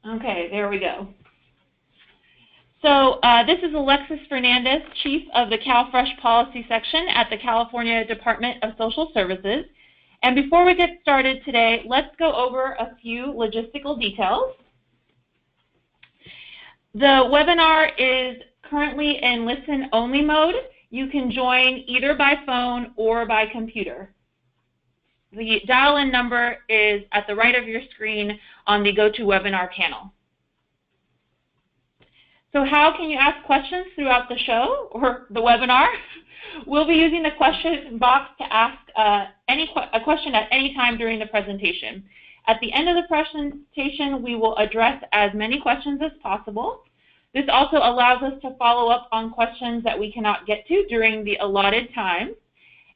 Okay, there we go. So this is Alexis Fernandez, Chief of the CalFresh Policy Section at the California Department of Social Services. And before we get started today, let's go over a few logistical details. The webinar is currently in listen-only mode. You can join either by phone or by computer. The dial-in number is at the right of your screen on the GoToWebinar panel. So how can you ask questions throughout the show or the webinar? We'll be using the question box to ask a question at any time during the presentation. At the end of the presentation, we will address as many questions as possible. This also allows us to follow up on questions that we cannot get to during the allotted time.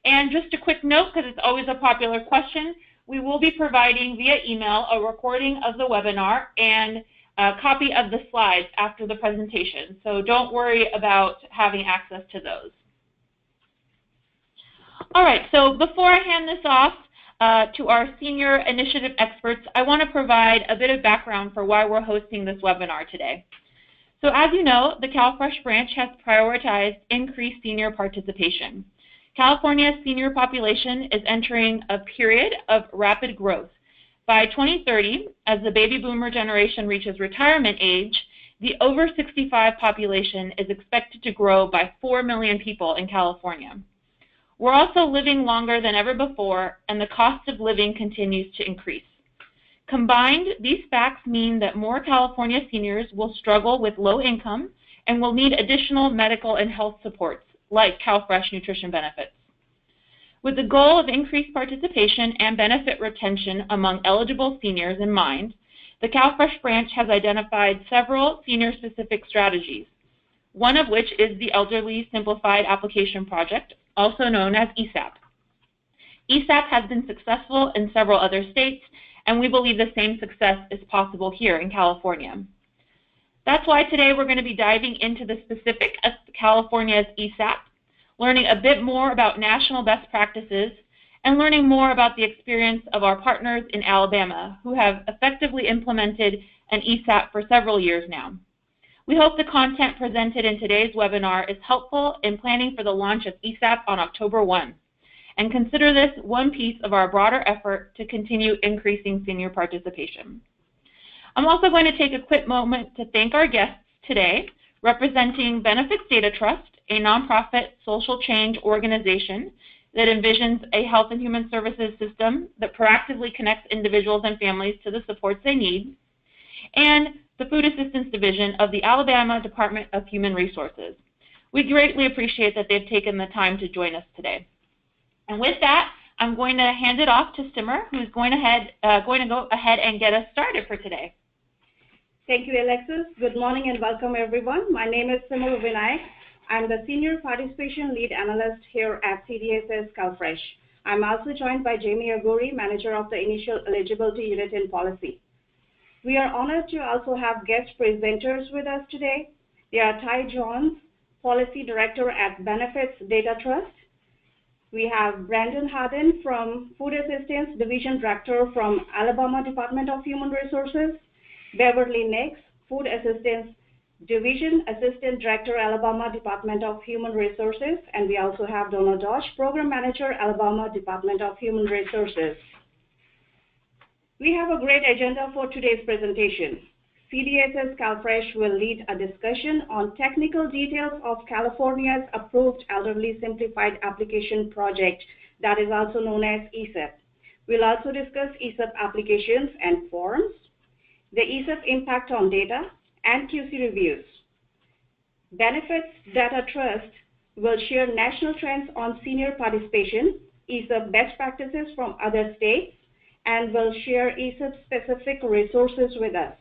And just a quick note, because it's always a popular question, we will be providing via email a recording of the webinar and a copy of the slides after the presentation. So don't worry about having access to those. All right, so before I hand this off to our senior initiative experts, I want to provide a bit of background for why we're hosting this webinar today. So as you know, the CalFresh branch has prioritized increased senior participation. California's senior population is entering a period of rapid growth. By 2030, as the baby boomer generation reaches retirement age, the over 65 population is expected to grow by 4 million people in California. We're also living longer than ever before, and the cost of living continues to increase. Combined, these facts mean that more California seniors will struggle with low income and will need additional medical and health supports, like CalFresh nutrition benefits. With the goal of increased participation and benefit retention among eligible seniors in mind, the CalFresh branch has identified several senior-specific strategies, one of which is the Elderly Simplified Application Project, also known as ESAP. ESAP has been successful in several other states, and we believe the same success is possible here in California. That's why today we're going to be diving into the specifics of California's ESAP, learning a bit more about national best practices, and learning more about the experience of our partners in Alabama who have effectively implemented an ESAP for several years now. We hope the content presented in today's webinar is helpful in planning for the launch of ESAP on October 1, and consider this one piece of our broader effort to continue increasing senior participation. I'm also going to take a quick moment to thank our guests today, representing Benefits Data Trust, a nonprofit social change organization that envisions a health and human services system that proactively connects individuals and families to the supports they need, and the Food Assistance Division of the Alabama Department of Human Resources. We greatly appreciate that they've taken the time to join us today. And with that, I'm going to hand it off to Simmer, who's going to go ahead and get us started for today. Thank you, Alexis. Good morning and welcome, everyone. My name is Simmer Vinayak. I'm the Senior Participation Lead Analyst here at CDSS CalFresh. I'm also joined by Jamie Aguri, Manager of the Initial Eligibility Unit in Policy. We are honored to also have guest presenters with us today. They are Ty Johns, Policy Director at Benefits Data Trust. We have Brandon Harden from Food Assistance Division Director from Alabama Department of Human Resources, Beverly Nix, Food Assistance Division Assistant Director, Alabama Department of Human Resources, and we also have Donna Dodge, Program Manager, Alabama Department of Human Resources. We have a great agenda for today's presentation. CDSS CalFresh will lead a discussion on technical details of California's approved Elderly Simplified Application Project, that is also known as ESAP. We'll also discuss ESAP applications and forms, the ESAP impact on data, and QC reviews. Benefits Data Trust will share national trends on senior participation, ESAP best practices from other states, and will share ESAP-specific resources with us.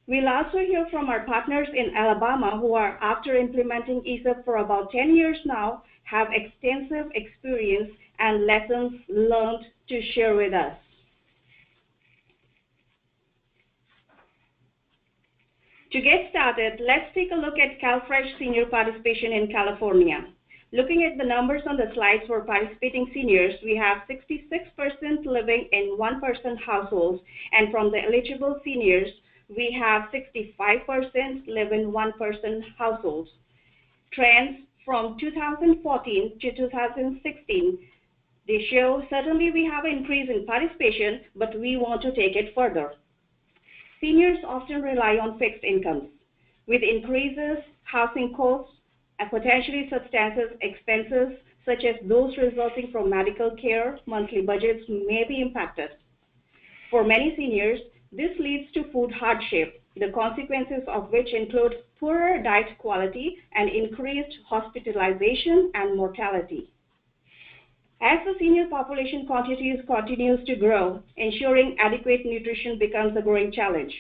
We'll also hear from our partners in Alabama who are, after implementing ESAP for about 10 years now, have extensive experience and lessons learned to share with us. To get started, let's take a look at CalFresh senior participation in California. Looking at the numbers on the slides for participating seniors, we have 66% living in one-person households, and from the eligible seniors, we have 65% live in one-person households. Trends from 2014 to 2016, they show certainly we have an increase in participation, but we want to take it further. Seniors often rely on fixed incomes. With increases, housing costs, and potentially substantial expenses, such as those resulting from medical care, monthly budgets may be impacted. For many seniors, this leads to food hardship, the consequences of which include poorer diet quality and increased hospitalization and mortality. As the senior population continues to grow, ensuring adequate nutrition becomes a growing challenge.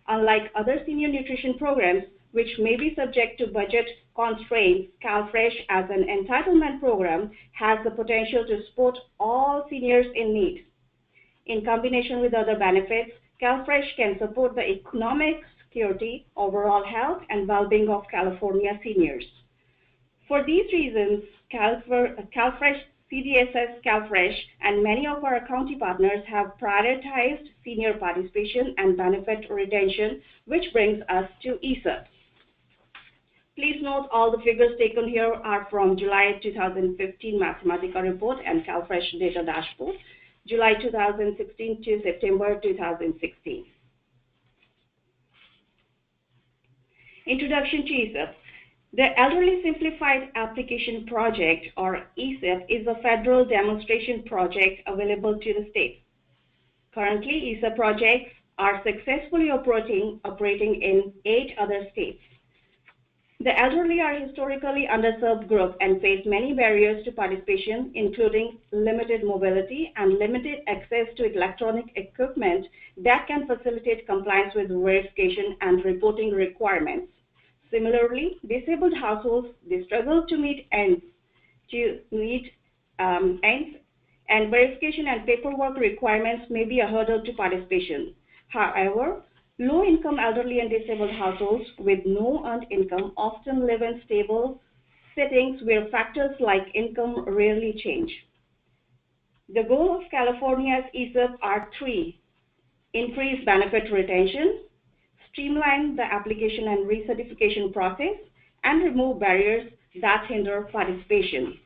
Unlike other senior nutrition programs, which may be subject to budget constraints, CalFresh as an entitlement program has the potential to support all seniors in need. In combination with other benefits, CalFresh can support the economic security, overall health, and well-being of California seniors. For these reasons, CalFresh, CDSS CalFresh, and many of our county partners have prioritized senior participation and benefit retention, which brings us to ESOP. Please note all the figures taken here are from July 2015 Mathematica Report and CalFresh Data Dashboard, July 2016 to September 2016. Introduction to ESOP. The Elderly Simplified Application Project, or ESAP, is a federal demonstration project available to the states. Currently, ESAP projects are successfully operating in 8 other states. The elderly are historically underserved group and face many barriers to participation, including limited mobility and limited access to electronic equipment that can facilitate compliance with verification and reporting requirements. Similarly, disabled households, they struggle to meet ends, and verification and paperwork requirements may be a hurdle to participation. However, low-income elderly and disabled households with no earned income often live in stable settings where factors like income rarely change. The goal of California's ESOP are 3: increase benefit retention, streamline the application and recertification process, and remove barriers that hinder participation.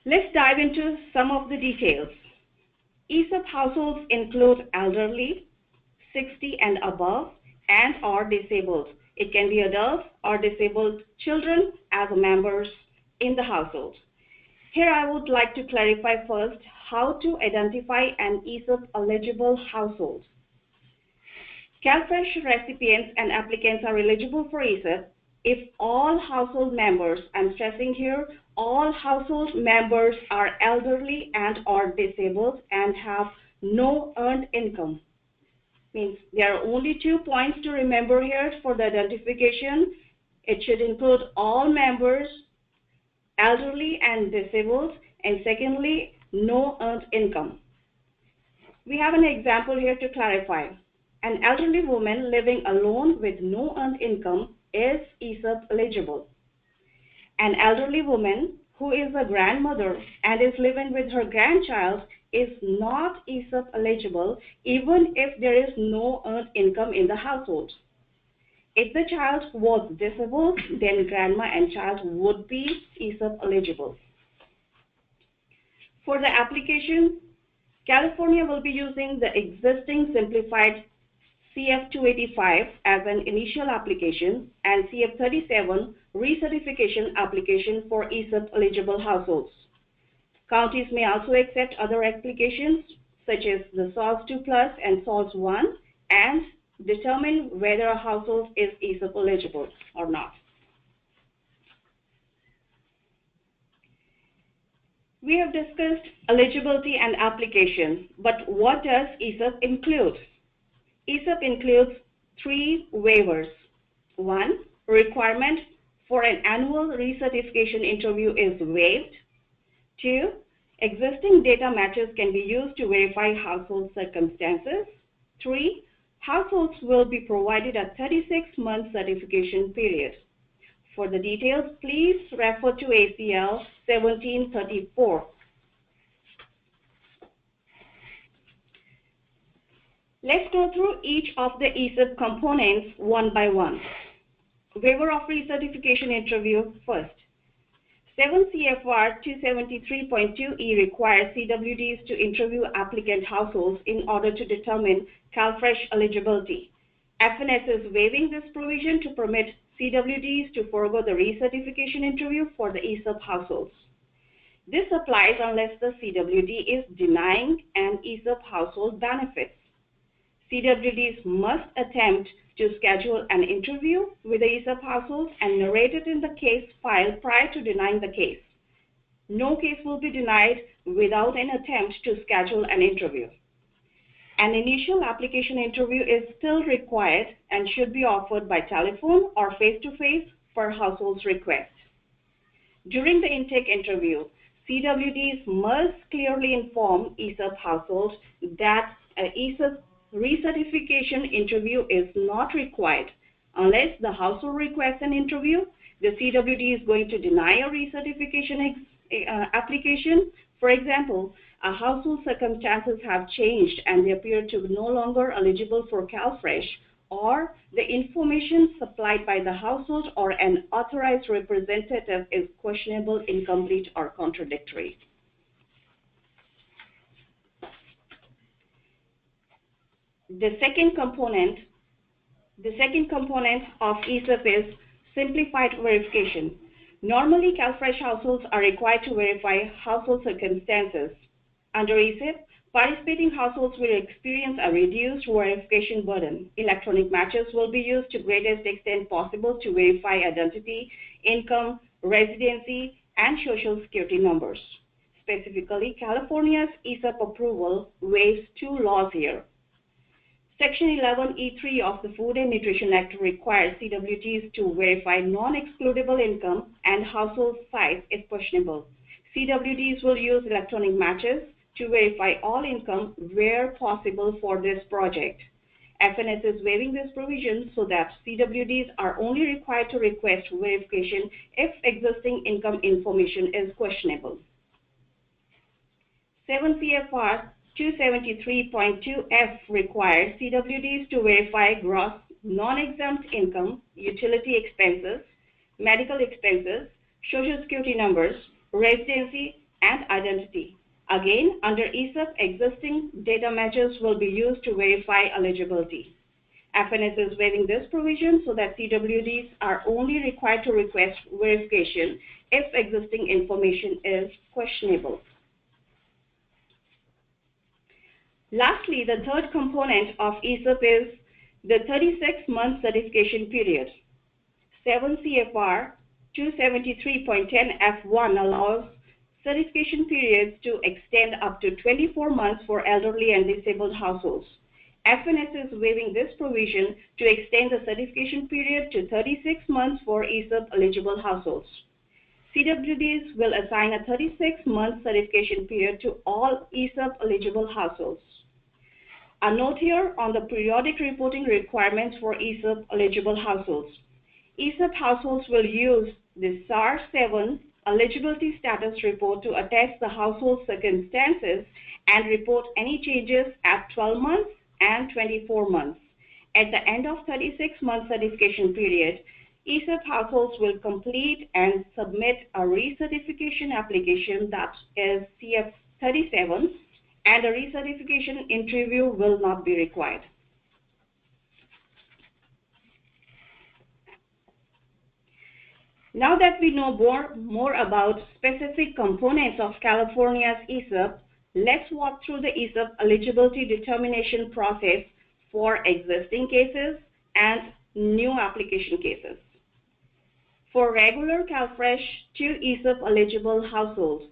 Let's dive into some of the details. ESOP households include elderly, 60 and above, and or disabled. It can be adults or disabled children as members in the household. Here I would like to clarify first how to identify an ESOP eligible household. CalFresh recipients and applicants are eligible for ESOP if all household members, I'm stressing here, all household members are elderly and or disabled and have no earned income. Means there are only 2 points to remember here for the identification. It should include all members, elderly and disabled, and secondly, no earned income. We have an example here to clarify. An elderly woman living alone with no earned income is ESOP eligible. An elderly woman who is a grandmother and is living with her grandchild is not ESOP eligible even if there is no earned income in the household. If the child was disabled, then grandma and child would be ESOP eligible. For the application, California will be using the existing simplified CF-285 as an initial application and CF-37 recertification application for ESOP eligible households. Counties may also accept other applications such as the SOLS 2 Plus and SOLS 1 and determine whether a household is ESOP eligible or not. We have discussed eligibility and application, but what does ESOP include? ESOP includes 3 waivers. 1, requirement for an annual recertification interview is waived. 2, existing data matches can be used to verify household circumstances. 3, households will be provided a 36-month certification period. For the details, please refer to ACL 1734. Let's go through each of the ESEP components one by one. Waiver of recertification interview first. 7 CFR 273.2E requires CWDs to interview applicant households in order to determine CalFresh eligibility. FNS is waiving this provision to permit CWDs to forego the recertification interview for the ESEP households. This applies unless the CWD is denying an ESEP household benefits. CWDs must attempt to schedule an interview with the ESEP household and narrate it in the case file prior to denying the case. No case will be denied without an attempt to schedule an interview. An initial application interview is still required and should be offered by telephone or face-to-face per household's request. During the intake interview, CWDs must clearly inform ESEP households that an ESEP recertification interview is not required. Unless the household requests an interview, the CWD is going to deny a recertification application. For example, a household circumstances have changed and they appear to be no longer eligible for CalFresh, or the information supplied by the household or an authorized representative is questionable, incomplete, or contradictory. The second component of ESEP is simplified verification. Normally, CalFresh households are required to verify household circumstances. Under ESEP, participating households will experience a reduced verification burden. Electronic matches will be used to greatest extent possible to verify identity, income, residency, and social security numbers. Specifically, California's ESEP approval waives two laws here. Section 11E3 of the Food and Nutrition Act requires CWDs to verify non-excludable income and household size if questionable. CWDs will use electronic matches to verify all income where possible for this project. FNS is waiving this provision so that CWDs are only required to request verification if existing income information is questionable. 7 CFR 273.2F requires CWDs to verify gross non-exempt income, utility expenses, medical expenses, social security numbers, residency, and identity. Again, under ESEP, existing data matches will be used to verify eligibility. FNS is waiving this provision so that CWDs are only required to request verification if existing information is questionable. Lastly, the third component of ESEP is the 36-month certification period. 7 CFR 273.10F1 allows certification periods to extend up to 24 months for elderly and disabled households. FNS is waiving this provision to extend the certification period to 36 months for ESEP eligible households. CWDs will assign a 36-month certification period to all ESEP eligible households. A note here on the periodic reporting requirements for ESEP eligible households. ESEP households will use the SAR 7 eligibility status report to attest the household circumstances and report any changes at 12 months and 24 months. At the end of 36-month certification period, ESEP households will complete and submit a recertification application that is CF 37, and a recertification interview will not be required. Now that we know more about specific components of California's ESEP, let's walk through the ESEP eligibility determination process for existing cases and new application cases. For regular CalFresh 2 ESEP eligible households,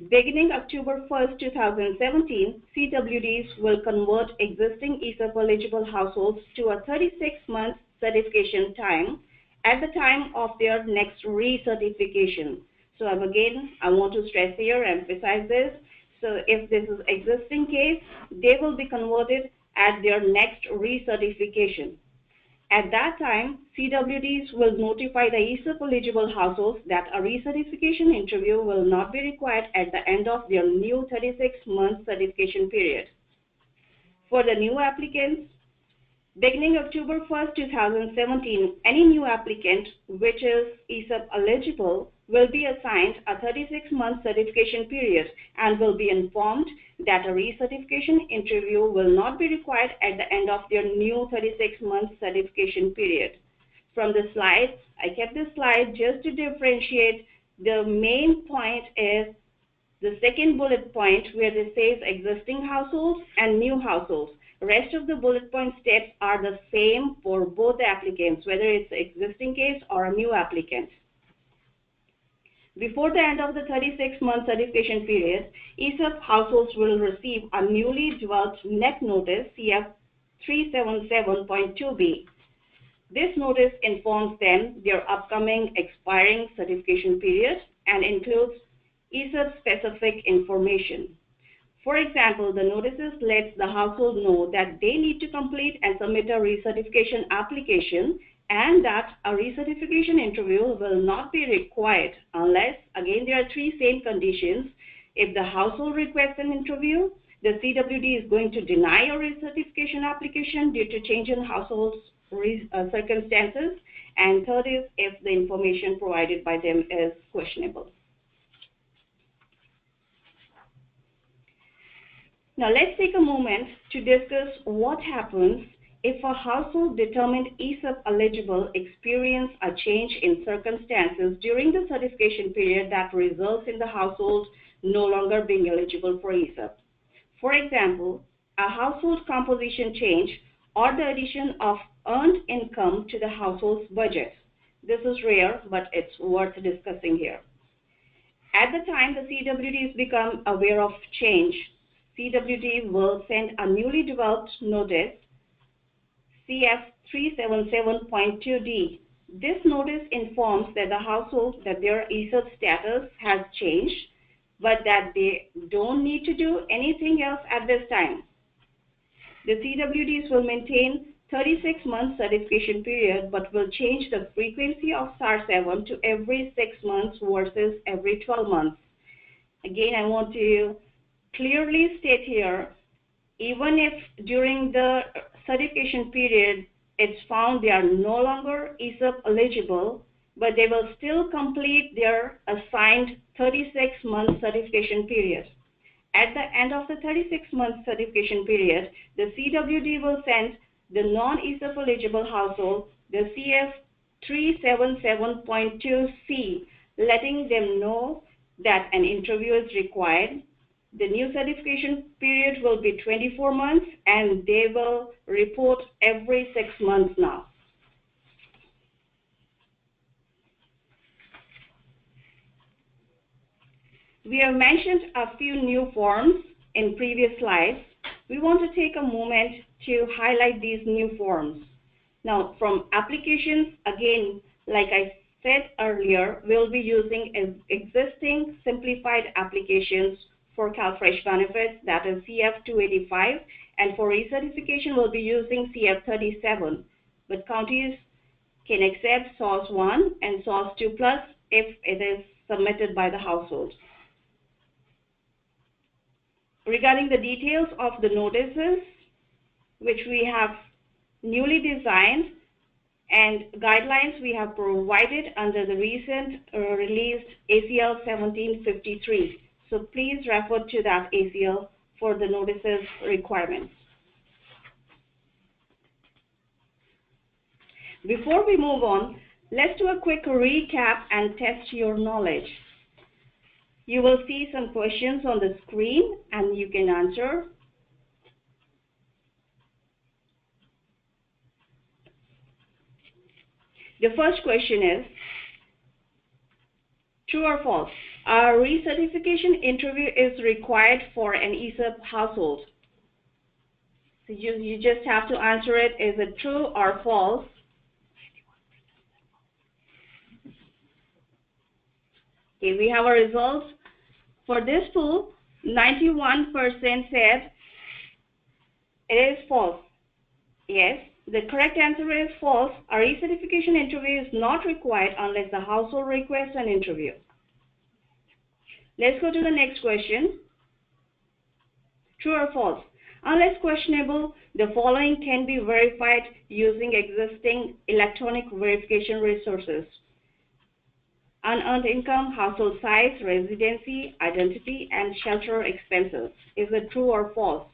beginning October 1st, 2017, CWDs will convert existing ESEP eligible households to a 36-month certification time at the time of their next recertification. So again, I want to stress here, emphasize this. So if this is existing case, they will be converted at their next recertification. At that time, CWDs will notify the ESEP eligible households that a recertification interview will not be required at the end of their new 36-month certification period. For the new applicants, beginning October 1st, 2017, any new applicant which is ESOP eligible will be assigned a 36-month certification period and will be informed that a recertification interview will not be required at the end of their new 36-month certification period. From the slides, I kept this slide just to differentiate. The main point is the second bullet point where it says existing households and new households. Rest of the bullet point steps are the same for both the applicants, whether it's an existing case or a new applicant. Before the end of the 36-month certification period, ESOP households will receive a newly developed NEC notice, CF 377.2b. This notice informs them their upcoming expiring certification period and includes ESOP-specific information. For example, the notices lets the household know that they need to complete and submit a recertification application and that a recertification interview will not be required unless, again, there are three same conditions. If the household requests an interview, the CWD is going to deny a recertification application due to change in household's circumstances. And third is if the information provided by them is questionable. Now let's take a moment to discuss what happens if a household determined ESOP eligible experience a change in circumstances during the certification period that results in the household no longer being eligible for ESOP. For example, a household composition change or the addition of earned income to the household's budget. This is rare, but it's worth discussing here. At the time the CWDs become aware of change, CWD will send a newly developed notice, CF 377.2d. This notice informs that the household that their ESOP status has changed, but that they don't need to do anything else at this time. The CWDs will maintain 36-month certification period, but will change the frequency of SAR 7 to every 6 months versus every 12 months. Again, I want to clearly state here, even if during the certification period it's found they are no longer ESOP eligible, but they will still complete their assigned 36-month certification period. At the end of the 36-month certification period, the CWD will send the non-ESOP eligible household the CF 377.2c, letting them know that an interview is required. The new certification period will be 24 months and they will report every 6 months now. We have mentioned a few new forms in previous slides. We want to take a moment to highlight these new forms. Now, from applications, again, like I said earlier, we'll be using existing simplified applications for CalFresh benefits, that is CF 285, and for recertification, we'll be using CF 37. But counties can accept SOS 1 and SOS 2 Plus if it is submitted by the household. Regarding the details of the notices, which we have newly designed, and guidelines we have provided under the recent released ACL 1753. So please refer to that ACL for the notices requirements. Before we move on, let's do a quick recap and test your knowledge. You will see some questions on the screen and you can answer. The first question is, true or false? A recertification interview is required for an ESOP household. So you just have to answer it. Is it true or false? Okay, we have our results. For this pool, 91% said it is false. Yes, the correct answer is false. A recertification interview is not required unless the household requests an interview. Let's go to the next question. True or false? Unless questionable, the following can be verified using existing electronic verification resources: unearned income, household size, residency, identity, and shelter expenses. Is it true or false?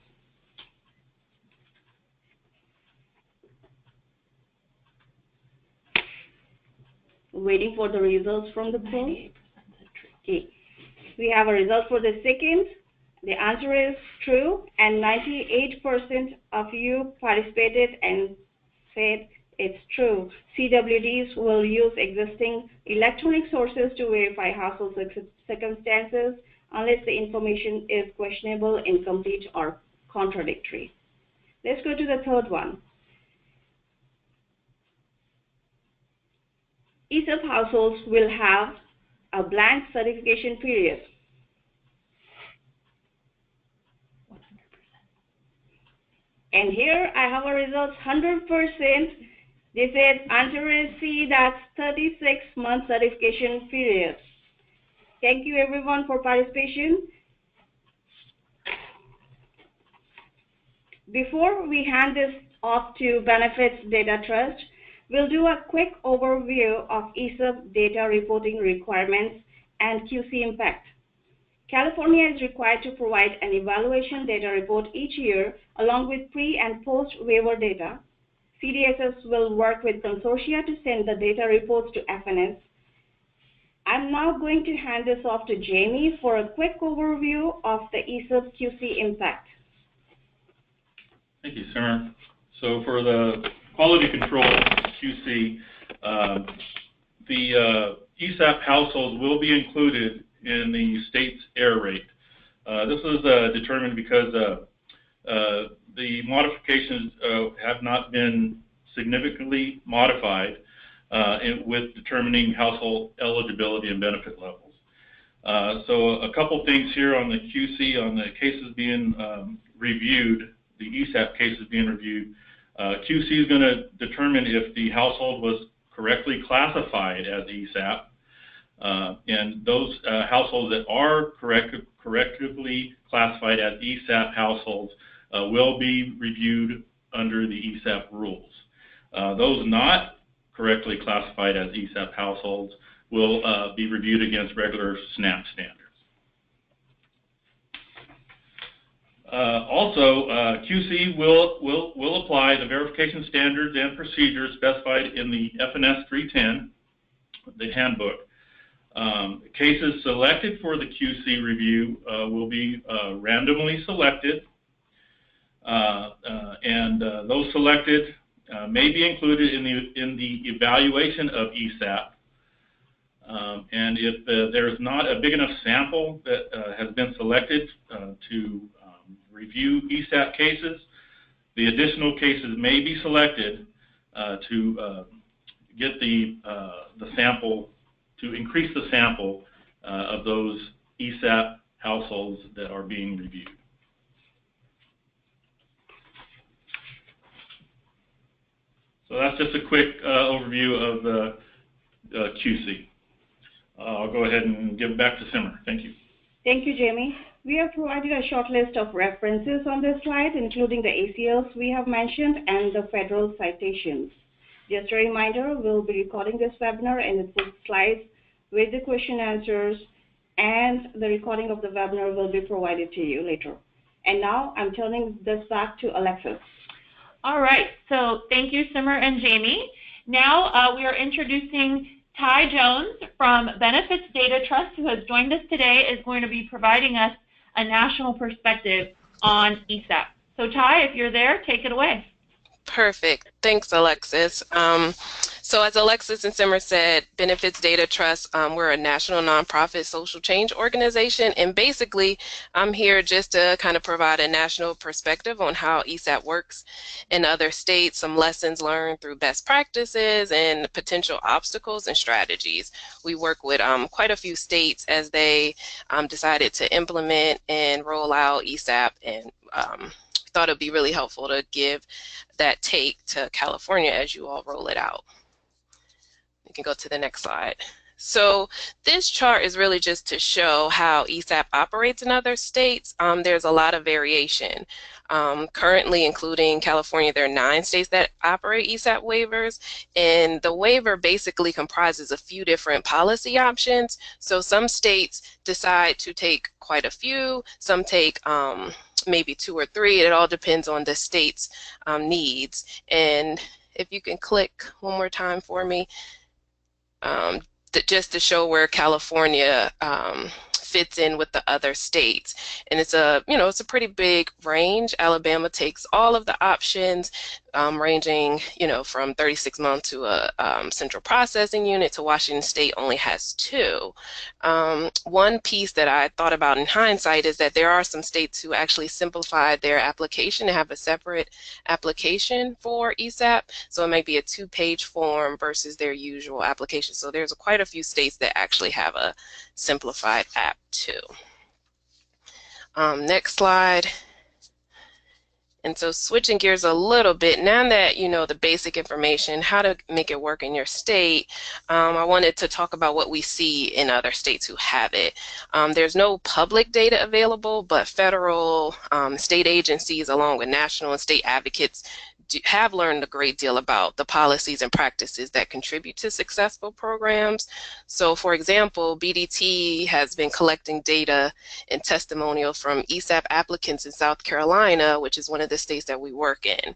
Waiting for the results from the poll. Okay. We have a result for the second. The answer is true, and 98% of you participated and said it's true. CWDs will use existing electronic sources to verify household circumstances unless the information is questionable, incomplete, or contradictory. Let's go to the third one. ESOP households will have a blank certification period. 100%. And here I have a result, 100%. They said answer is C, that's 36-month certification period. Thank you everyone for participation. Before we hand this off to Benefits Data Trust, we'll do a quick overview of ESOP data reporting requirements and QC impact. California is required to provide an evaluation data report each year along with pre- and post-waiver data. CDSS will work with consortia to send the data reports to FNS. I'm now going to hand this off to Jamie for a quick overview of the ESOP QC impact. Thank you, Simmer. So for the quality control QC, the ESAP households will be included in the state's error rate. This was determined because the modifications have not been significantly modified with determining household eligibility and benefit levels. So a couple things here on the QC, on the cases being reviewed, the ESAP cases being reviewed. QC is going to determine if the household was correctly classified as ESAP, and those households that are correctly classified as ESAP households will be reviewed under the ESAP rules. Those not correctly classified as ESAP households will be reviewed against regular SNAP standards. Also, QC will apply the verification standards and procedures specified in the FNS 310, the handbook. Cases selected for the QC review will be randomly selected, and those selected may be included in the evaluation of ESAP. And if there is not a big enough sample that has been selected to review ESAP cases, the additional cases may be selected to get the sample, to increase the sample of those ESAP households that are being reviewed. So that's just a quick overview of the QC. I'll go ahead and give it back to Simmer. Thank you. Thank you, Jamie. We have provided a short list of references on this slide, including the ACLs we have mentioned and the federal citations. Just a reminder, we'll be recording this webinar and it will slides with the question answers, and the recording of the webinar will be provided to you later. And now I'm turning this back to Alexis. All right, so thank you, Simmer and Jamie. Now we are introducing Ty Jones from Benefits Data Trust, who has joined us today, is going to be providing us a national perspective on ESAP. So Ty, if you're there, take it away. Perfect. Thanks, Alexis. So as Alexis and Simmer said, Benefits Data Trust, we're a national nonprofit social change organization, and basically I'm here just to kind of provide a national perspective on how ESAP works in other states, some lessons learned through best practices and potential obstacles and strategies. We work with quite a few states as they decided to implement and roll out ESAP, and thought it'd be really helpful to give that take to California as you all roll it out. You can go to the next slide. So this chart is really just to show how ESAP operates in other states. There's a lot of variation. Currently, including California, there are 9 states that operate ESAP waivers, and the waiver basically comprises a few different policy options. So some states decide to take quite a few, some take maybe 2 or 3. It all depends on the state's needs. And if you can click one more time for me, just to show where California fits in with the other states. And it's a, it's a pretty big range. Alabama takes all of the options, ranging, from 36 months to a central processing unit, to Washington State only has 2. One piece that I thought about in hindsight is that there are some states who actually simplified their application to have a separate application for ESAP. So it might be a 2-page form versus their usual application. So there's quite a few states that actually have a simplified app too. Next slide. And so switching gears a little bit, now that you know the basic information, how to make it work in your state, I wanted to talk about what we see in other states who have it. There's no public data available, but federal, state agencies, along with national and state advocates, have learned a great deal about the policies and practices that contribute to successful programs. So for example, BDT has been collecting data and testimonial from ESAP applicants in South Carolina, which is one of the states that we work in.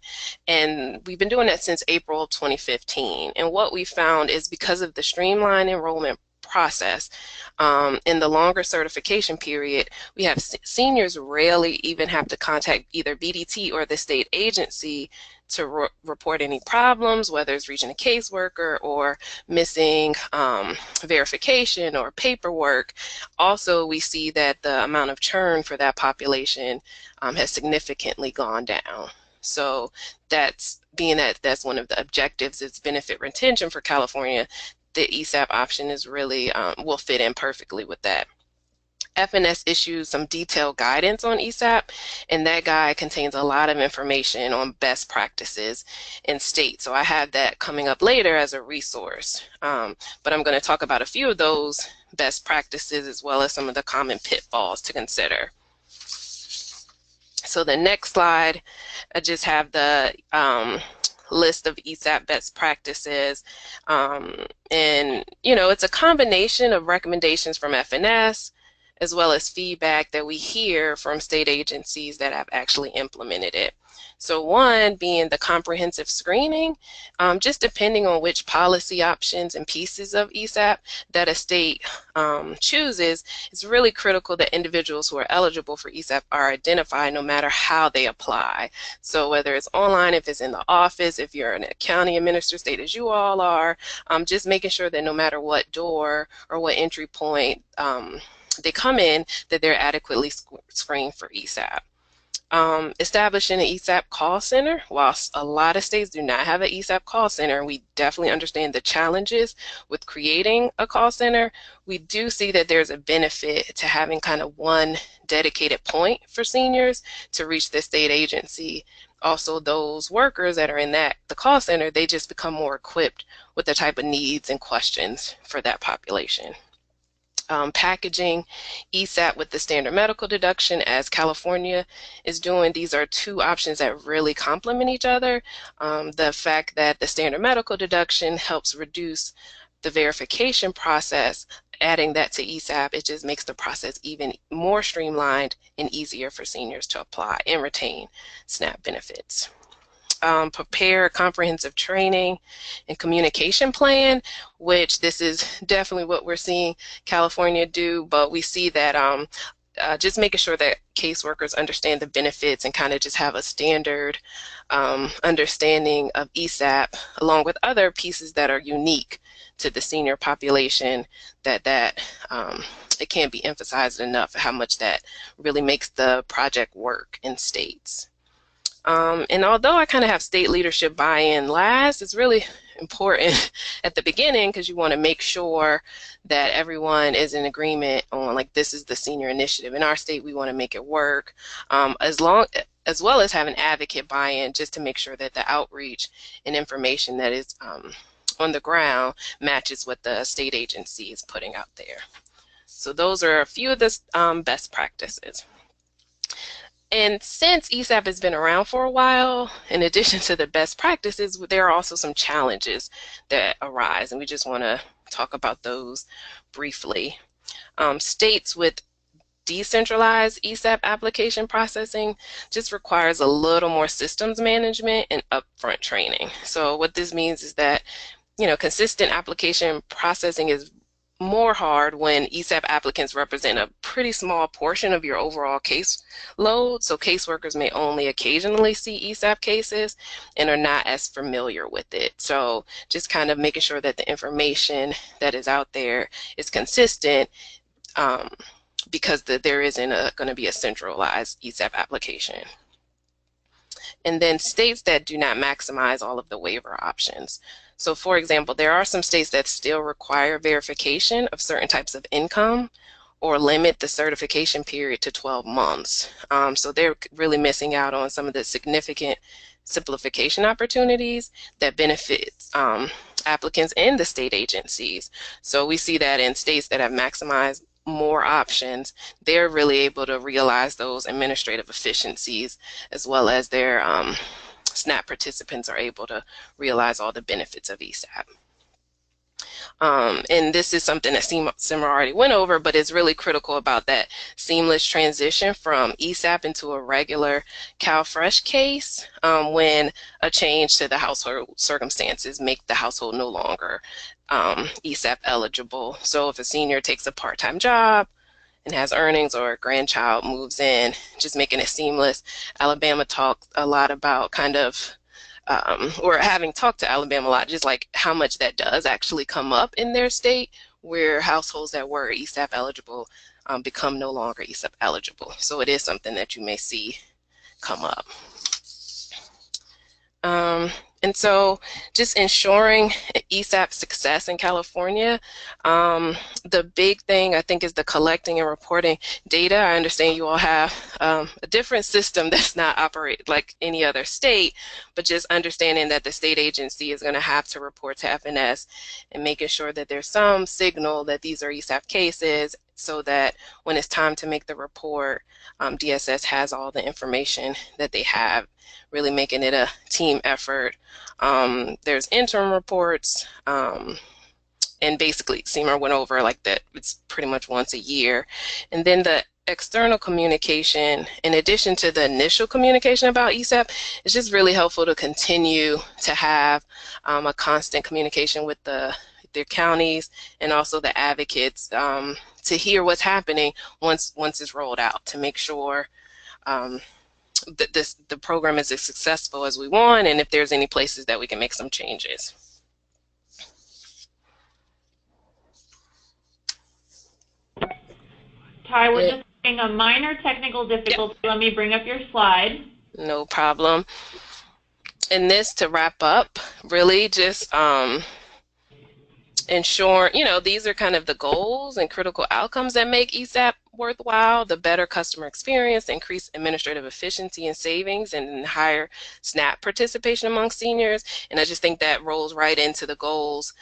And we've been doing that since April of 2015. And what we found is, because of the streamlined enrollment process, in the longer certification period, we have seniors rarely even have to contact either BDT or the state agency to report any problems, whether it's reaching a caseworker or missing verification or paperwork. Also, we see that the amount of churn for that population has significantly gone down. So that's one of the objectives, is benefit retention for California. The ESAP option is really will fit in perfectly with that. FNS issues some detailed guidance on ESAP, and that guide contains a lot of information on best practices in states. So I have that coming up later as a resource, but I'm going to talk about a few of those best practices as well as some of the common pitfalls to consider. So the next slide, I just have the list of ESAP best practices, and it's a combination of recommendations from FNS as well as feedback that we hear from state agencies that have actually implemented it. So one being the comprehensive screening. Just depending on which policy options and pieces of ESAP that a state chooses, it's really critical that individuals who are eligible for ESAP are identified no matter how they apply. So whether it's online, if it's in the office, if you're in a county administrative state as you all are, just making sure that no matter what door or what entry point they come in, that they're adequately screened for ESAP. Establishing an ESAP call center. Whilst a lot of states do not have an ESAP call center, we definitely understand the challenges with creating a call center. We do see that there's a benefit to having kind of one dedicated point for seniors to reach the state agency. Also, those workers that are in the call center, they just become more equipped with the type of needs and questions for that population. Packaging ESAP with the standard medical deduction, as California is doing. These are 2 options that really complement each other. The fact that the standard medical deduction helps reduce the verification process, adding that to ESAP, it just makes the process even more streamlined and easier for seniors to apply and retain SNAP benefits. Prepare a comprehensive training and communication plan, which this is definitely what we're seeing California do, but we see that just making sure that caseworkers understand the benefits and kind of just have a standard understanding of ESAP, along with other pieces that are unique to the senior population, that it can't be emphasized enough how much that really makes the project work in states. And although I kind of have state leadership buy-in last, it's really important at the beginning, because you want to make sure that everyone is in agreement on, like, this is the senior initiative. In our state, we want to make it work, as well as have an advocate buy-in, just to make sure that the outreach and information that is on the ground matches what the state agency is putting out there. So those are a few of the best practices. And since ESAP has been around for a while, in addition to the best practices, there are also some challenges that arise, and we just want to talk about those briefly. States with decentralized ESAP application processing just requires a little more systems management and upfront training. So what this means is that, consistent application processing is more hard when ESAP applicants represent a pretty small portion of your overall case load. So caseworkers may only occasionally see ESAP cases and are not as familiar with it. So just kind of making sure that the information that is out there is consistent, because there isn't going to be a centralized ESAP application. And then states that do not maximize all of the waiver options. So for example, there are some states that still require verification of certain types of income or limit the certification period to 12 months. So they're really missing out on some of the significant simplification opportunities that benefit applicants and the state agencies. So we see that in states that have maximized more options, they're really able to realize those administrative efficiencies, as well as their SNAP participants are able to realize all the benefits of ESAP. And this is something that Simmer already went over, but it's really critical about that seamless transition from ESAP into a regular CalFresh case when a change to the household circumstances make the household no longer ESAP eligible. So if a senior takes a part-time job and has earnings, or a grandchild moves in, just making it seamless. Alabama talks a lot about kind of, or having talked to Alabama a lot, just like how much that does actually come up in their state, where households that were ESAP eligible become no longer ESAP eligible. So it is something that you may see come up. And so just ensuring ESAP success in California, the big thing I think is the collecting and reporting data. I understand you all have a different system that's not operate like any other state, but just understanding that the state agency is going to have to report to FNS and making sure that there's some signal that these are ESAP cases, so that when it's time to make the report, DSS has all the information that they have, really making it a team effort. There's interim reports, and basically Simmer went over like that, it's pretty much once a year. And then the external communication, in addition to the initial communication about ESAP, it's just really helpful to continue to have a constant communication with their counties and also the advocates to hear what's happening once it's rolled out, to make sure that the program is as successful as we want, and if there's any places that we can make some changes. Ty, we're just having a minor technical difficulty. Let me bring up your slide. No problem. And this, to wrap up, really just ensure, these are kind of the goals and critical outcomes that make ESAP worthwhile: the better customer experience, increased administrative efficiency and savings, and higher SNAP participation among seniors. And I just think that rolls right into the goals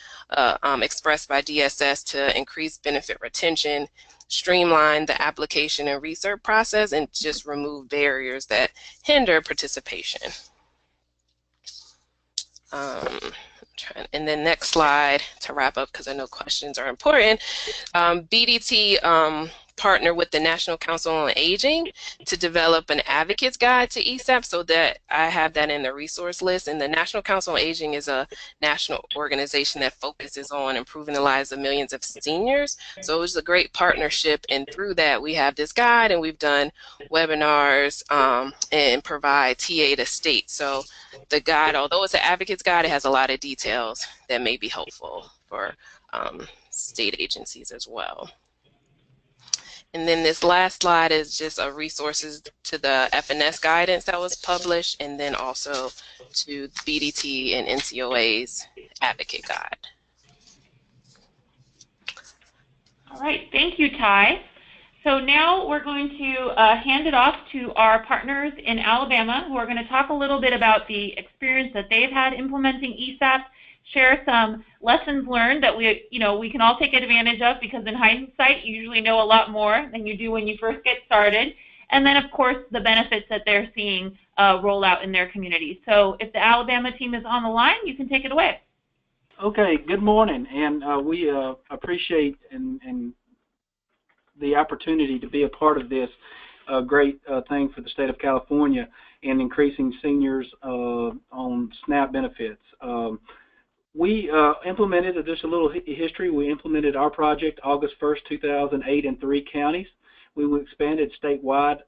expressed by DSS to increase benefit retention, streamline the application and research process, and just remove barriers that hinder participation. And then next slide to wrap up, because I know questions are important. BDT partner with the National Council on Aging to develop an advocate's guide to ESAP, so that I have that in the resource list. And the National Council on Aging is a national organization that focuses on improving the lives of millions of seniors. So it was a great partnership, and through that we have this guide, and we've done webinars and provide TA to states. So the guide, although it's an advocate's guide, it has a lot of details that may be helpful for state agencies as well. And then this last slide is just resources to the FNS guidance that was published, and then also to BDT and NCOA's advocate guide. All right, thank you, Ty. So now we're going to hand it off to our partners in Alabama, who are going to talk a little bit about the experience that they've had implementing ESAP share some lessons learned that we can all take advantage of, because in hindsight, you usually know a lot more than you do when you first get started. And then, of course, the benefits that they're seeing roll out in their community. So if the Alabama team is on the line, you can take it away. Okay, good morning, and we appreciate and the opportunity to be a part of this great thing for the state of California and increasing seniors on SNAP benefits. We implemented, just a little history, we implemented our project August 1st, 2008 in 3 counties. We expanded statewide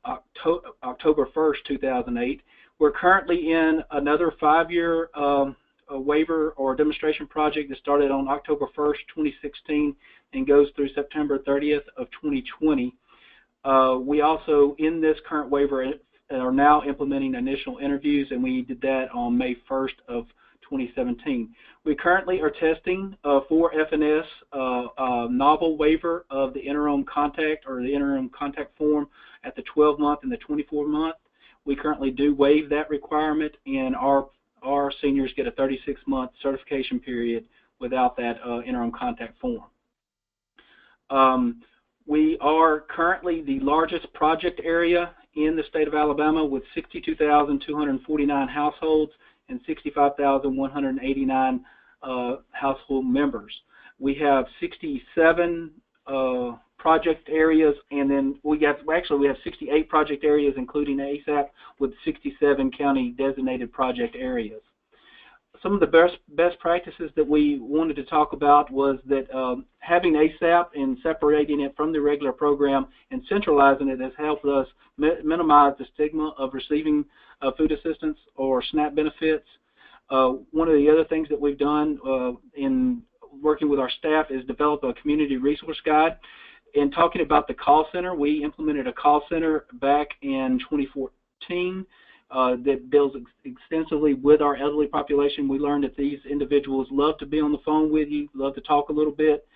October 1st, 2008. We're currently in another 5-year waiver or demonstration project that started on October 1st, 2016 and goes through September 30th of 2020. We also, in this current waiver, are now implementing initial interviews, and we did that on May 1st of 2017. We currently are testing for FNS novel waiver of the interim contact or the interim contact form at the 12-month and the 24-month. We currently do waive that requirement, and our seniors get a 36-month certification period without that interim contact form. We are currently the largest project area in the state of Alabama with 62,249 households and 65,189 household members. We have 67 project areas, and then we have 68 project areas, including ASAP, with 67 county designated project areas. Some of the best practices that we wanted to talk about was that having ASAP and separating it from the regular program and centralizing it has helped us minimize the stigma of receiving food assistance or SNAP benefits. One of the other things that we've done in working with our staff is develop a community resource guide. In talking about the call center, we implemented a call center back in 2014 that deals extensively with our elderly population. We learned that these individuals love to be on the phone with you, love to talk a little bit,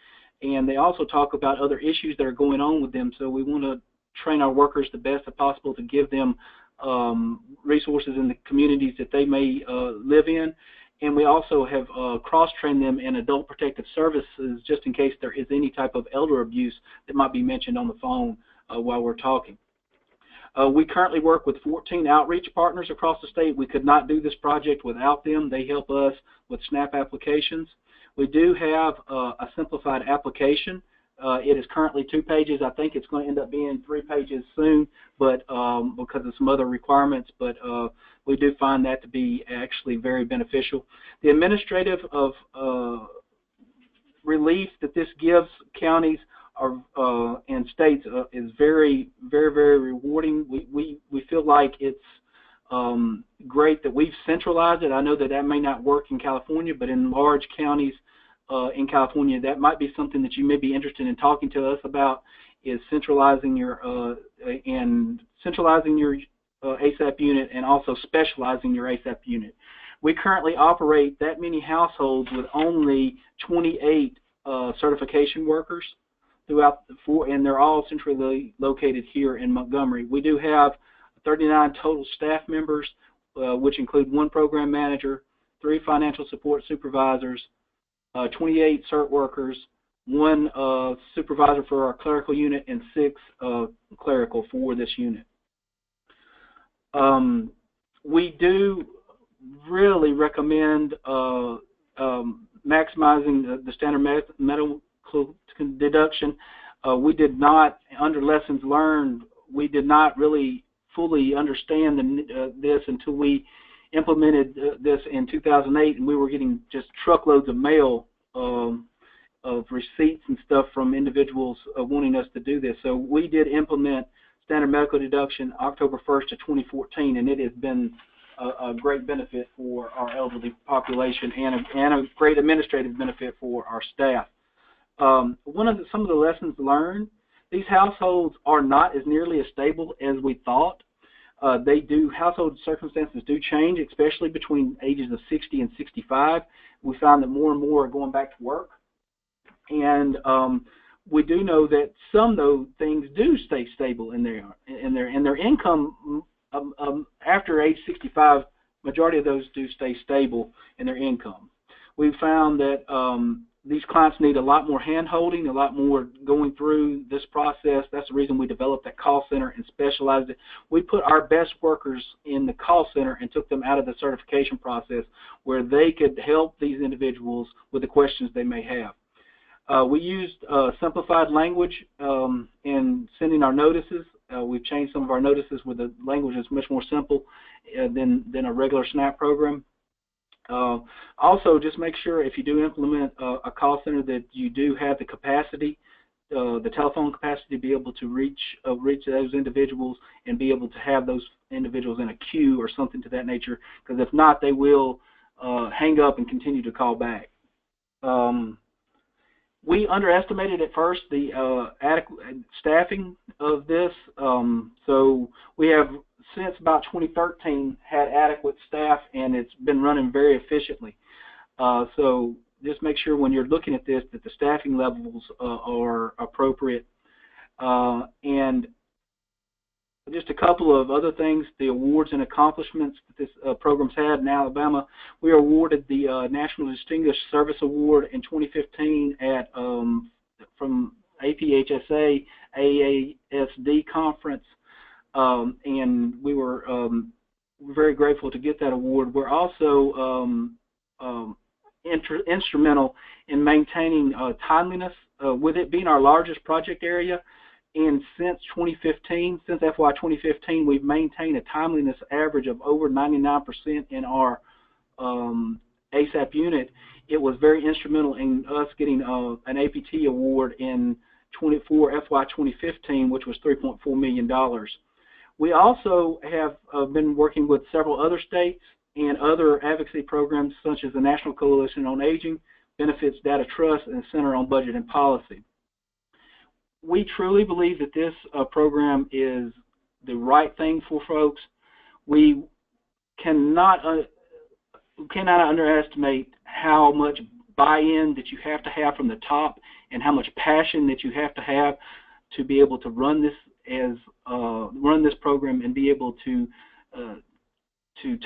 and they also talk about other issues that are going on with them. So we want to train our workers the best possible to give them resources in the communities that they may live in. And we also have cross-trained them in adult protective services just in case there is any type of elder abuse that might be mentioned on the phone while we're talking. We currently work with 14 outreach partners across the state. We could not do this project without them. They help us with SNAP applications. We do have a simplified application. It is currently 2 pages. I think it's going to end up being 3 pages soon, but because of some other requirements, but we do find that to be actually very beneficial. The administrative relief that this gives counties and states is very, very, very rewarding. We feel like it's great that we've centralized it. I know that may not work in California, but in large counties in California, that might be something that you may be interested in talking to us about, is centralizing your ASAP unit and also specializing your ASAP unit. We currently operate that many households with only 28 certification workers throughout and they're all centrally located here in Montgomery. We do have 39 total staff members, which include 1 program manager, 3 financial support supervisors, 28 CERT workers, 1 supervisor for our clerical unit, and 6 clerical for this unit. We do really recommend maximizing the standard medical deduction. We did not, under lessons learned, we did not really fully understand this until we implemented this in 2008, and we were getting just truckloads of mail of receipts and stuff from individuals wanting us to do this. So we did implement standard medical deduction October 1st of 2014, and it has been a great benefit for our elderly population and a great administrative benefit for our staff. Some of the lessons learned, these households are not as nearly as stable as we thought. Household circumstances do change, especially between ages of 60 and 65. We found that more and more are going back to work. And we do know that some, though, things do stay stable in their income after age 65. Majority of those do stay stable in their income. we found that these clients need a lot more hand-holding, a lot more going through this process. That's the reason we developed that call center and specialized it. We put our best workers in the call center and took them out of the certification process where they could help these individuals with the questions they may have. We used simplified language in sending our notices. We've changed some of our notices where the language is much more simple than a regular SNAP program. Also, just make sure if you do implement a call center that you do have the capacity, the telephone capacity to be able to reach those individuals and be able to have those individuals in a queue or something to that nature, because if not, they will hang up and continue to call back. We underestimated at first the adequate staffing of this, so we have since about 2013 had adequate staff, and it's been running very efficiently. So just make sure when you're looking at this that the staffing levels are appropriate. And just a couple of other things, the awards and accomplishments that this program's had in Alabama. We were awarded the National Distinguished Service Award in 2015 at from APHSA AASD conference, and we were very grateful to get that award. We're also instrumental in maintaining timeliness, with it being our largest project area. And since 2015, since FY 2015, we've maintained a timeliness average of over 99% in our ASAP unit. It was very instrumental in us getting an APT award in FY 2015, which was $3.4 million. We also have been working with several other states and other advocacy programs such as the National Coalition on Aging, Benefits Data Trust, and Center on Budget and Policy. We truly believe that this program is the right thing for folks. We cannot underestimate how much buy-in that you have to have from the top and how much passion that you have to be able to run this program and be able to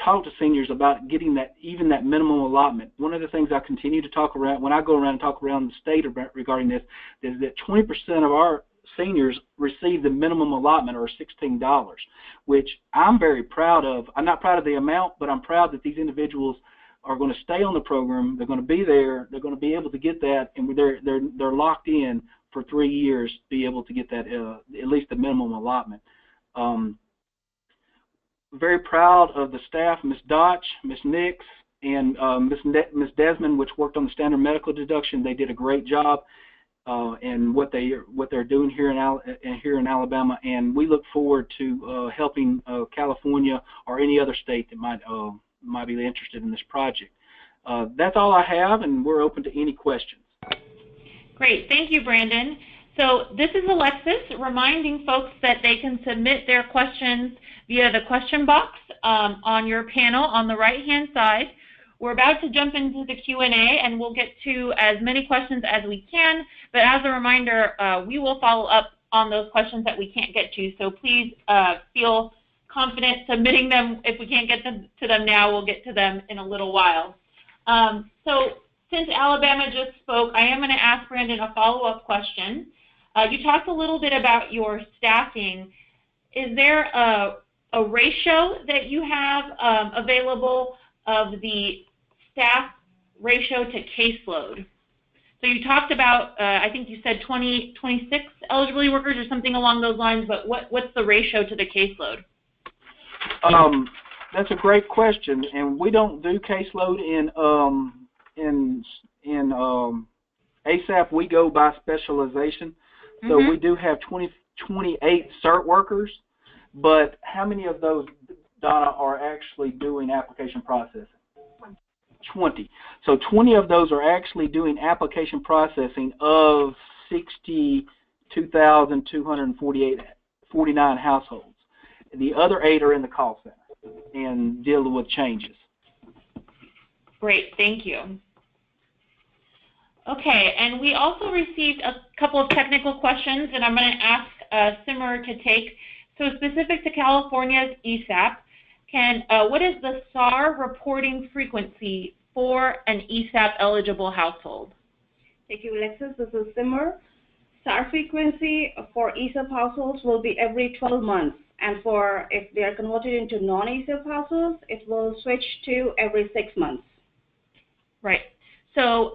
talk to seniors about getting even that minimum allotment. One of the things I continue to talk around when I go around and talk around the state regarding this is that 20% of our seniors receive the minimum allotment, or $16, which I'm very proud of. I'm not proud of the amount, but I'm proud that these individuals are going to stay on the program. They're going to be there. They're going to be able to get that, and they're locked in for 3 years to be able to get that at least the minimum allotment. Very proud of the staff, Ms. Dotch, Ms. Nix, and Ms. Desmond, which worked on the standard medical deduction. They did a great job in what they're doing here in Alabama, and we look forward to helping California or any other state that might be interested in this project. That's all I have, and we're open to any questions. Great, thank you, Brandon. So this is Alexis reminding folks that they can submit their questions via the question box on your panel on the right-hand side. We're about to jump into the Q&A, and we'll get to as many questions as we can, but as a reminder, we will follow up on those questions that we can't get to, so please feel confident submitting them. If we can't get to them now, we'll get to them in a little while. So since Alabama just spoke, I am going to ask Brandon a follow-up question. You talked a little bit about your staffing. Is there a ratio that you have available of the staff ratio to caseload? So you talked about, I think you said 26 eligibility workers or something along those lines, but what's the ratio to the caseload? That's a great question, and we don't do caseload in ASAP. We go by specialization. So we do have 28 CERT workers, but how many of those, Donna, are actually doing application processing? 20. So 20 of those are actually doing application processing of 62,249 households. The other 8 are in the call center and dealing with changes. Great, thank you. Okay, and we also received a couple of technical questions, and I'm going to ask Simmer to take. So specific to California's ESAP, what is the SAR reporting frequency for an ESAP eligible household? Thank you, Alexis. This is Simmer. SAR frequency for ESAP households will be every 12 months. And for if they are converted into non-ESAP households, it will switch to every 6 months. Right. So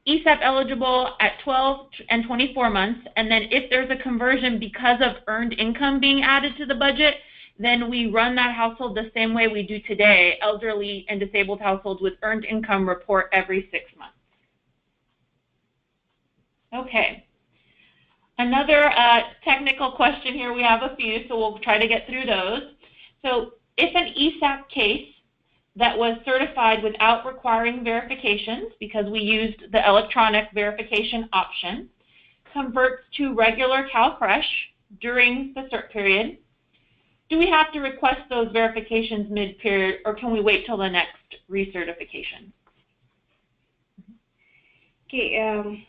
ESAP eligible at 12 and 24 months, and then if there's a conversion because of earned income being added to the budget, then we run that household the same way we do today. Elderly and disabled households with earned income report every 6 months. Okay. Another technical question here, we have a few, so we'll try to get through those. So if an ESAP case that was certified without requiring verifications, because we used the electronic verification option, converts to regular CalFresh during the cert period, do we have to request those verifications mid-period, or can we wait till the next recertification? Okay,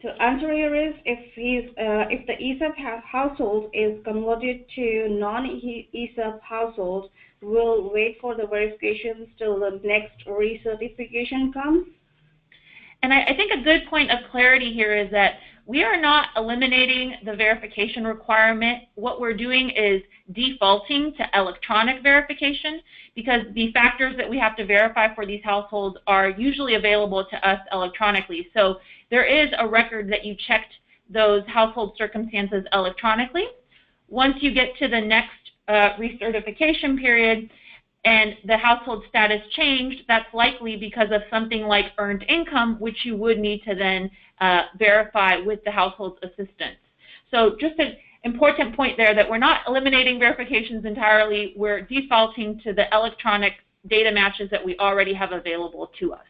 so answer here is if the ESAP household is converted to non-ESAP household, we'll wait for the verifications till the next recertification comes. And I think a good point of clarity here is that we are not eliminating the verification requirement. What we're doing is defaulting to electronic verification, because the factors that we have to verify for these households are usually available to us electronically. So there is a record that you checked those household circumstances electronically. Once you get to the next recertification period and the household status changed, that's likely because of something like earned income, which you would need to then verify with the household's assistance. So just an important point there that we're not eliminating verifications entirely, we're defaulting to the electronic data matches that we already have available to us.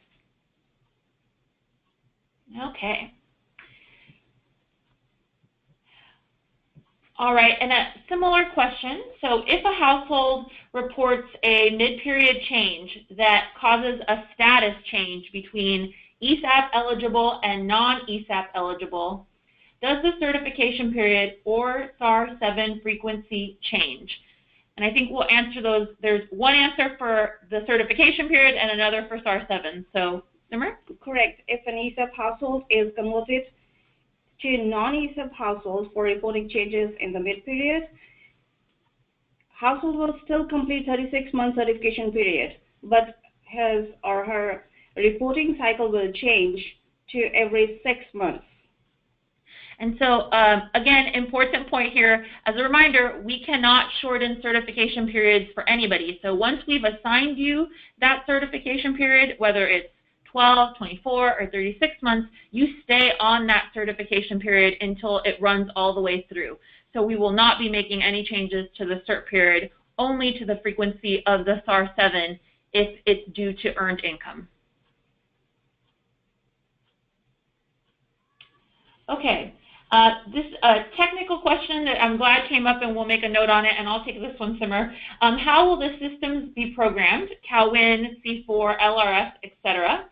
Okay. All right, and a similar question. So if a household reports a mid-period change that causes a status change between ESAP eligible and non-ESAP eligible, does the certification period or SAR 7 frequency change? And I think we'll answer those. There's one answer for the certification period and another for SAR 7. So, Simmer? Correct. If an ESAP household is converted to non-ESAP households for reporting changes in the mid-period, household will still complete 36-month certification period, but his or her reporting cycle will change to every 6 months. And so, again, important point here, as a reminder, we cannot shorten certification periods for anybody. So once we've assigned you that certification period, whether it's 12, 24, or 36 months, you stay on that certification period until it runs all the way through. So we will not be making any changes to the cert period, only to the frequency of the SAR 7 if it's due to earned income. Okay, this technical question that I'm glad came up, and we'll make a note on it, and I'll take this one, Simmer. How will the systems be programmed, CalWIN, C4, LRS, etc.?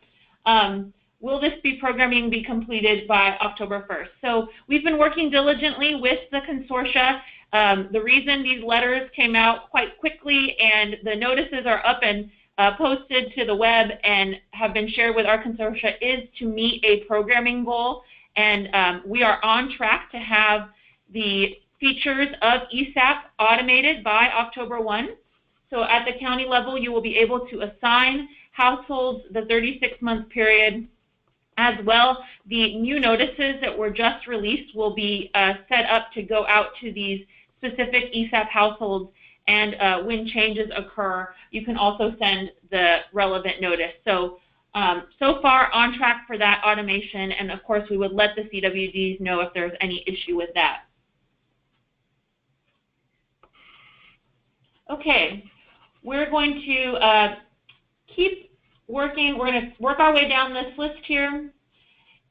Will this programming be completed by October 1st? So we've been working diligently with the consortia. The reason these letters came out quite quickly and the notices are up and posted to the web and have been shared with our consortia is to meet a programming goal. And we are on track to have the features of ESAP automated by October 1. So at the county level, you will be able to assign households the 36-month period. As well, the new notices that were just released will be set up to go out to these specific ESAP households, and when changes occur, you can also send the relevant notice. So, so far on track for that automation, and of course we would let the CWDs know if there's any issue with that. Okay, we're going to keep working. We're going to work our way down this list here.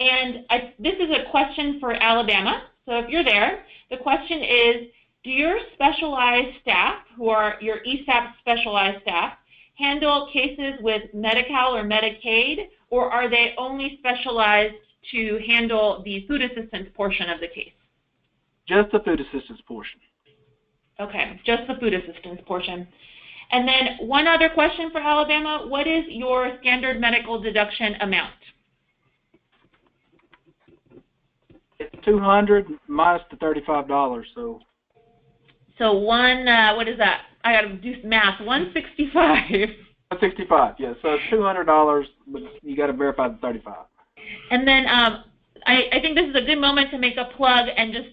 And this is a question for Alabama. So if you're there, the question is, do your specialized staff, who are your ESAP specialized staff, handle cases with Medi-Cal or Medicaid, or are they only specialized to handle the food assistance portion of the case? Just the food assistance portion. Okay, just the food assistance portion. And then one other question for Alabama, what is your standard medical deduction amount? It's $200 minus the $35, so. So what is that? I got to do math, 165. 165, yeah, so it's $200, but you got to verify the 35. And then I think this is a good moment to make a plug and just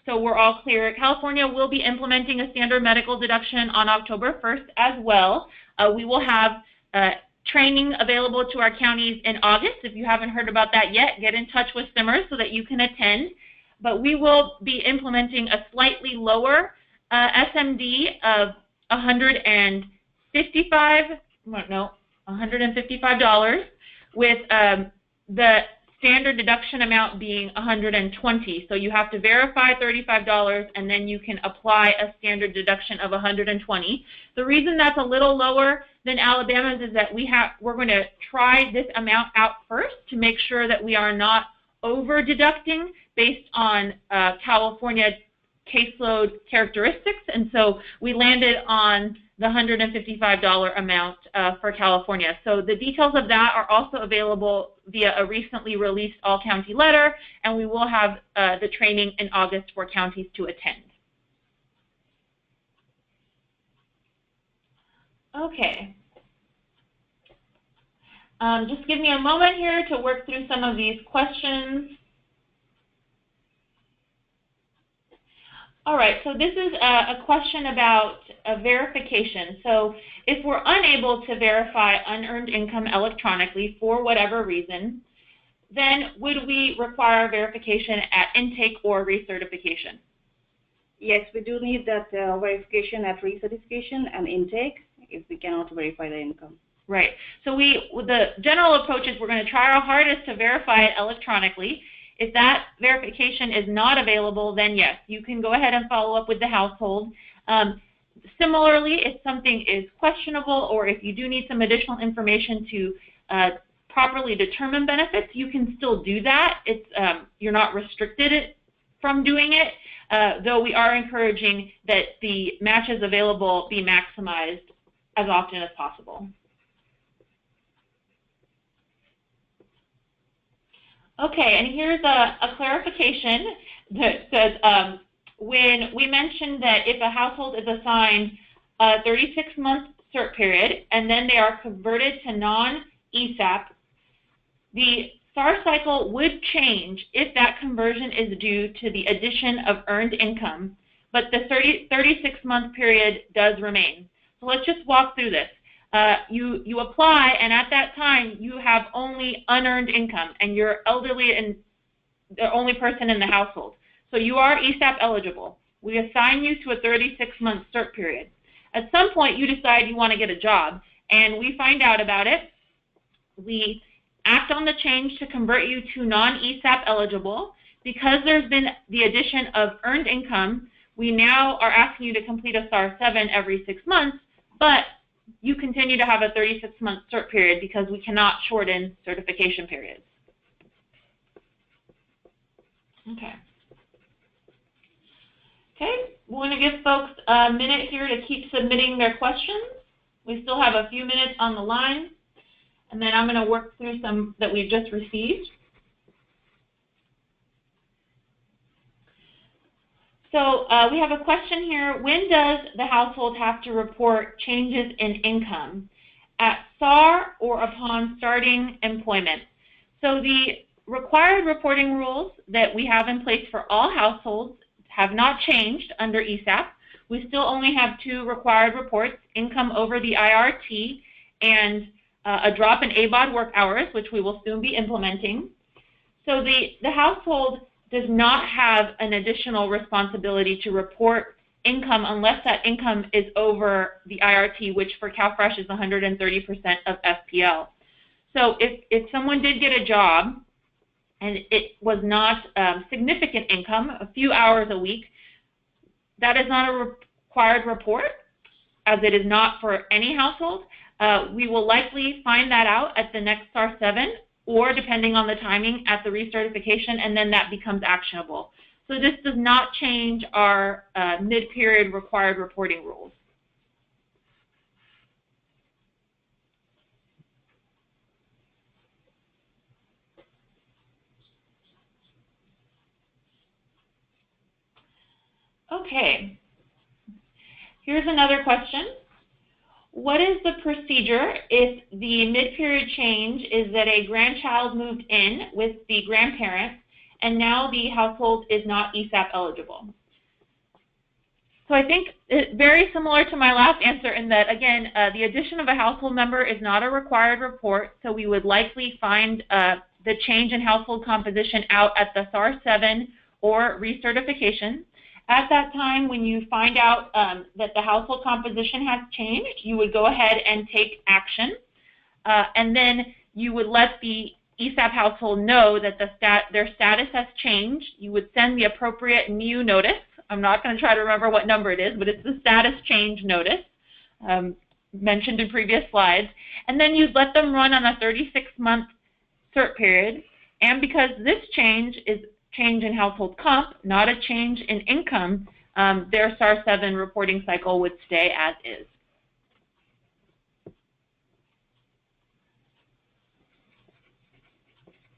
so we're all clear. California will be implementing a standard medical deduction on October 1st as well. We will have training available to our counties in August. If you haven't heard about that yet, get in touch with Simmers so that you can attend. But we will be implementing a slightly lower SMD of $155 with the standard deduction amount being $120. So you have to verify $35 and then you can apply a standard deduction of $120. The reason that's a little lower than Alabama's is that we're going to try this amount out first to make sure that we are not over deducting based on California caseload characteristics, and so we landed on the $155 amount for California. So the details of that are also available via a recently released all-county letter, and we will have the training in August for counties to attend. Okay. Just give me a moment here to work through some of these questions. All right, so this is a question about a verification. So if we're unable to verify unearned income electronically for whatever reason, then would we require verification at intake or recertification? Yes, we do need that verification at recertification and intake if we cannot verify the income. Right. So the general approach is we're going to try our hardest to verify it electronically. If that verification is not available, then yes, you can go ahead and follow up with the household. Similarly, if something is questionable or if you do need some additional information to properly determine benefits, you can still do that. You're not restricted from doing it, though we are encouraging that the matches available be maximized as often as possible. Okay, and here's a clarification that says when we mentioned that if a household is assigned a 36-month cert period and then they are converted to non-ESAP, the SAR cycle would change if that conversion is due to the addition of earned income, but the 36-month period does remain. So let's just walk through this. You apply, and at that time, you have only unearned income, and you're elderly and the only person in the household. So you are ESAP eligible. We assign you to a 36-month cert period. At some point, you decide you want to get a job, and we find out about it. We act on the change to convert you to non-ESAP eligible. Because there's been the addition of earned income, we now are asking you to complete a SAR 7 every 6 months, but you continue to have a 36-month cert period because we cannot shorten certification periods. Okay. Okay, we want to give folks a minute here to keep submitting their questions. We still have a few minutes on the line, and then I'm going to work through some that we've just received. So we have a question here. When does the household have to report changes in income? At SAR or upon starting employment? So the required reporting rules that we have in place for all households have not changed under ESAP. We still only have 2 required reports, income over the IRT and a drop in ABOD work hours, which we will soon be implementing. So the household does not have an additional responsibility to report income unless that income is over the IRT, which for CalFresh is 130% of FPL. So if someone did get a job and it was not significant income, a few hours a week, that is not a required report, as it is not for any household. We will likely find that out at the next SAR 7, or depending on the timing at the recertification, and then that becomes actionable. So this does not change our mid-period required reporting rules. Okay. Here's another question. What is the procedure if the mid-period change is that a grandchild moved in with the grandparent and now the household is not ESAP eligible? So I think it's very similar to my last answer in that, again, the addition of a household member is not a required report, so we would likely find the change in household composition out at the SAR-7 or recertification. At that time, when you find out that the household composition has changed, you would go ahead and take action, and then you would let the ESAP household know that their status has changed. You would send the appropriate NEW notice. I'm not going to try to remember what number it is, but it's the status change notice mentioned in previous slides. And then you'd let them run on a 36-month cert period. And because this change is change in household comp, not a change in income, their SAR-7 reporting cycle would stay as is.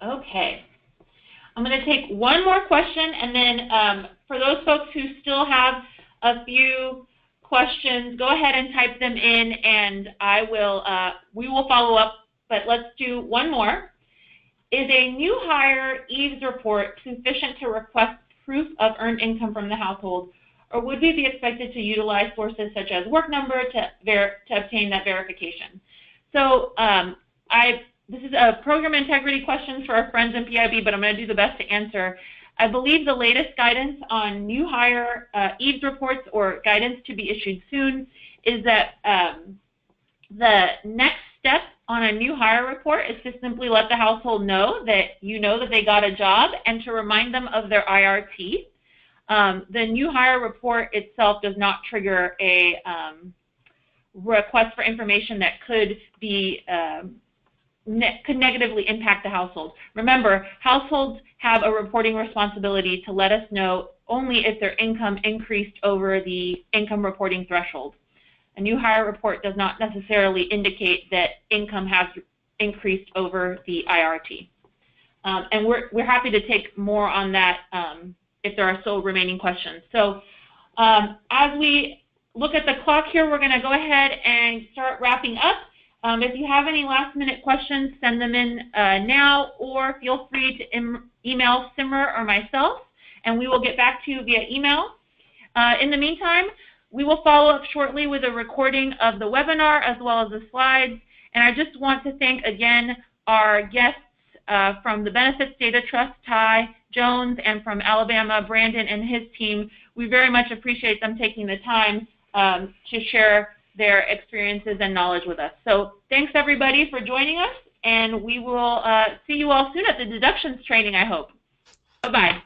Okay. I'm going to take one more question, and then for those folks who still have a few questions, go ahead and type them in, and we will follow up, but let's do one more. Is a new hire EVES report sufficient to request proof of earned income from the household, or would we be expected to utilize sources such as work number to obtain that verification? So this is a program integrity question for our friends in PIB, but I'm going to do the best to answer. I believe the latest guidance on new hire EVES reports, or guidance to be issued soon, is that the next step on a new hire report is to simply let the household know that they got a job and to remind them of their IRT. The new hire report itself does not trigger a request for information that could negatively impact the household. Remember, households have a reporting responsibility to let us know only if their income increased over the income reporting threshold. A new hire report does not necessarily indicate that income has increased over the IRT. And we're happy to take more on that if there are still remaining questions. So as we look at the clock here, we're going to go ahead and start wrapping up. If you have any last-minute questions, send them in now, or feel free to email Simmer or myself, and we will get back to you via email. In the meantime, we will follow up shortly with a recording of the webinar as well as the slides. And I just want to thank again our guests from the Benefits Data Trust, Ty Jones, and from Alabama, Brandon and his team. We very much appreciate them taking the time to share their experiences and knowledge with us. So thanks everybody for joining us, and we will see you all soon at the deductions training, I hope. Bye-bye.